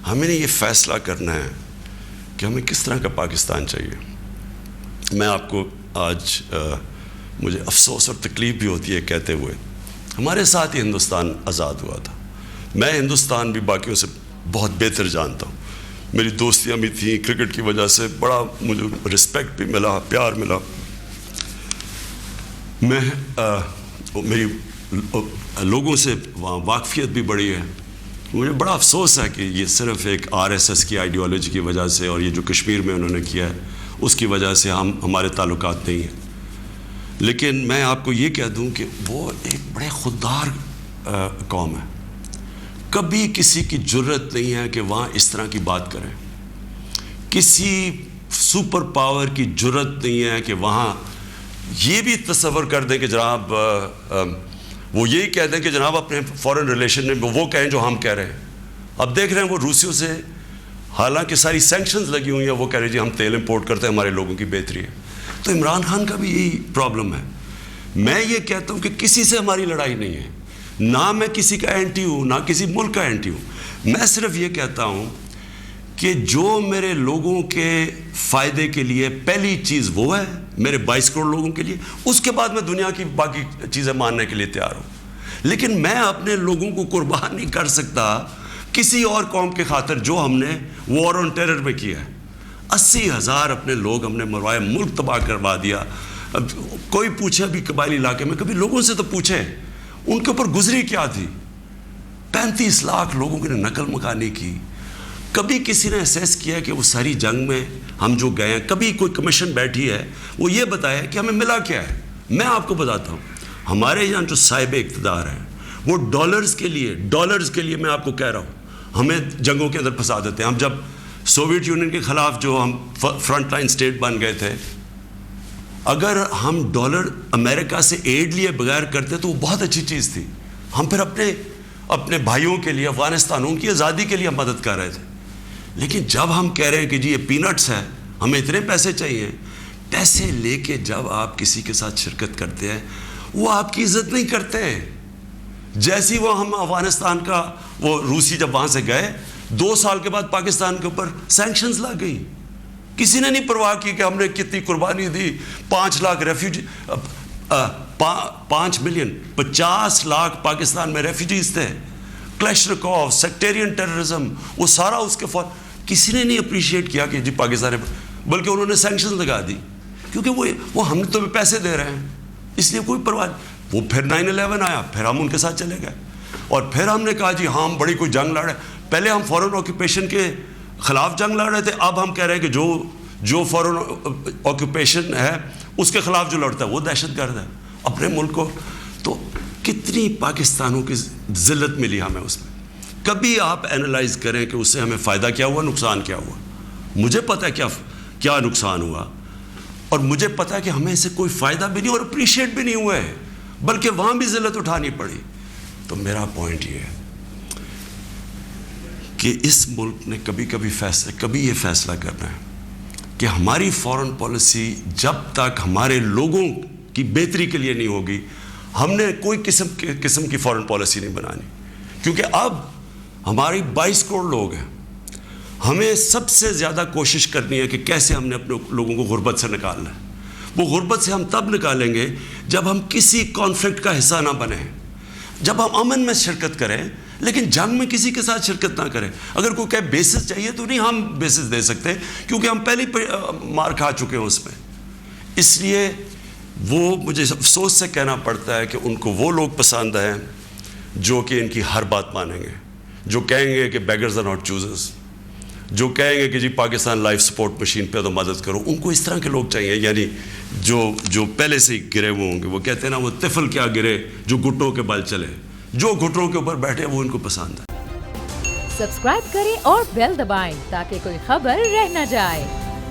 ہمیں نے یہ فیصلہ کرنا ہے کہ ہمیں کس طرح کا پاکستان چاہیے۔ میں آپ کو آج مجھے افسوس اور تکلیف بھی ہوتی ہے کہتے ہوئے، ہمارے ساتھ ہی ہندوستان آزاد ہوا تھا۔ میں ہندوستان بھی باقیوں سے بہت بہتر جانتا ہوں، میری دوستیاں بھی تھیں، کرکٹ کی وجہ سے بڑا مجھے رسپیکٹ بھی ملا، پیار ملا۔ میں میری لوگوں سے واقفیت بھی بڑی ہے۔ مجھے بڑا افسوس ہے کہ یہ صرف ایک RSS کی آئیڈیالوجی کی وجہ سے اور یہ جو کشمیر میں انہوں نے کیا ہے اس کی وجہ سے ہمارے تعلقات نہیں ہیں۔ لیکن میں آپ کو یہ کہہ دوں کہ وہ ایک بڑے خوددار قوم ہے۔ کبھی کسی کی جرت نہیں ہے کہ وہاں اس طرح کی بات کریں۔ کسی سپر پاور کی جرت نہیں ہے کہ وہاں یہ بھی تصور کر دیں کہ جناب وہ یہی کہہ دیں کہ جناب اپنے فورن ریلیشن میں وہ کہیں جو ہم کہہ رہے ہیں۔ اب دیکھ رہے ہیں وہ روسیوں سے حالانکہ ساری سینکشنز لگی ہوئی ہیں، وہ کہہ رہے جی ہم تیل امپورٹ کرتے ہیں، ہمارے لوگوں کی بہتری ہے۔ تو عمران خان کا بھی یہی پرابلم ہے۔ میں یہ کہتا ہوں کہ کسی سے ہماری لڑائی نہیں ہے، نہ میں کسی کا اینٹی ہوں نہ کسی ملک کا اینٹی ہوں۔ میں صرف یہ کہتا ہوں کہ جو میرے لوگوں کے فائدے کے لیے پہلی چیز وہ ہے، میرے 22 کروڑ لوگوں کے لیے، اس کے بعد میں دنیا کی باقی چیزیں ماننے کے لیے تیار ہوں۔ لیکن میں اپنے لوگوں کو قربان نہیں کر سکتا کسی اور قوم کے خاطر جو ہم نے وار آن ٹیرر میں کیا ہے۔ 80,000 اپنے لوگ ہم نے مروایا، ملک تباہ کروا دیا۔ اب کوئی پوچھے بھی قبائلی علاقے میں، کبھی لوگوں سے تو پوچھیں ان کے اوپر گزری کیا تھی۔ 35 لاکھ لوگوں کی نقل مکانی کی۔ کبھی کسی نے اسیس کیا کہ وہ ساری جنگ میں ہم جو گئے ہیں، کبھی کوئی کمیشن بیٹھی ہے وہ یہ بتایا کہ ہمیں ملا کیا ہے؟ میں آپ کو بتاتا ہوں، ہمارے یہاں جو صاحب اقتدار ہیں وہ ڈالرز کے لیے میں آپ کو کہہ رہا ہوں ہمیں جنگوں کے اندر پھنسا دیتے ہیں۔ ہم جب سوویت یونین کے خلاف جو ہم فرنٹ لائن سٹیٹ بن گئے تھے، اگر ہم ڈالر امریکہ سے ایڈ لیے بغیر کرتے تو وہ بہت اچھی چیز تھی۔ ہم پھر اپنے بھائیوں کے لیے، افغانستان کی آزادی کے لیے ہم مدد کر رہے تھے۔ لیکن جب ہم کہہ رہے ہیں کہ جی یہ پینٹس ہے، ہمیں اتنے پیسے چاہیے، پیسے لے کے جب آپ کسی کے ساتھ شرکت کرتے ہیں وہ آپ کی عزت نہیں کرتے۔ جیسی وہ ہم افغانستان کا وہ روسی جب وہاں سے گئے، 2 سال کے بعد پاکستان کے اوپر سینکشنز لگ گئی۔ کسی نے نہیں پرواہ کی کہ ہم نے کتنی قربانی دی۔ 5 لاکھ ریفیوجی، 5 ملین، 50 لاکھ پاکستان میں ریفیوجیز تھے۔ کلیشنکوف، سیکٹیرین ٹیررزم، وہ سارا اس کے کسی نے نہیں اپریشیٹ کیا کہ جی پاکستان، بلکہ انہوں نے سینکشن لگا دی کیونکہ وہ ہم تو پیسے دے رہے ہیں، اس لیے کوئی پرواہ نہیں۔ وہ پھر 9/11 آیا، پھر ہم ان کے ساتھ چلے گئے اور پھر ہم نے کہا جی ہاں ہم بڑی کوئی جنگ لڑ رہے ہیں۔ پہلے ہم فورن آکوپیشن کے خلاف جنگ لڑ رہے تھے، اب ہم کہہ رہے ہیں کہ جو فورن آکوپیشن ہے اس کے خلاف جو لڑتا ہے وہ دہشت گرد ہے اپنے ملک کو۔ تو کتنی پاکستانوں کی ذلت ملی ہمیں اس میں۔ کبھی آپ اینالائز کریں کہ اس سے ہمیں فائدہ کیا ہوا، نقصان کیا ہوا۔ مجھے پتہ ہے کیا نقصان ہوا، اور مجھے پتہ ہے کہ ہمیں اس سے کوئی فائدہ بھی نہیں اور اپریشیٹ بھی نہیں ہوا ہے، بلکہ وہاں بھی ذلت اٹھانی پڑی۔ تو میرا پوائنٹ یہ ہے کہ اس ملک نے کبھی یہ فیصلہ کرنا ہے کہ ہماری فورن پالیسی جب تک ہمارے لوگوں کی بہتری کے لیے نہیں ہوگی، ہم نے کوئی قسم کی فورن پالیسی نہیں بنانی۔ کیونکہ اب ہماری 22 کروڑ لوگ ہیں، ہمیں سب سے زیادہ کوشش کرنی ہے کہ کیسے ہم نے اپنے لوگوں کو غربت سے نکالنا ہے۔ وہ غربت سے ہم تب نکالیں گے جب ہم کسی کانفلکٹ کا حصہ نہ بنیں، جب ہم امن میں شرکت کریں لیکن جنگ میں کسی کے ساتھ شرکت نہ کریں۔ اگر کوئی کہے بیسس چاہیے تو نہیں ہم بیسس دے سکتے، کیونکہ ہم پہلے مار کھا چکے ہیں اس میں۔ اس لیے وہ مجھے افسوس سے کہنا پڑتا ہے کہ ان کو وہ لوگ پسند ہیں جو کہ ان کی ہر بات مانیں گے، جو کہیں گے کہ بیگرز آر ناٹ چوزرز، جو کہیں گے کہ جی پاکستان لائف سپورٹ مشین پہ تو مدد کرو۔ ان کو اس طرح کے لوگ چاہیے، یعنی جو پہلے سے ہی گرے ہوئے ہوں گے۔ وہ کہتے ہیں نا وہ طفل کیا گرے جو گھٹنوں کے بل چلے، جو گھٹنوں کے اوپر بیٹھے وہ ان کو پسند ہے۔ سبسکرائب کریں اور بیل دبائیں تاکہ کوئی خبر رہ نہ جائے۔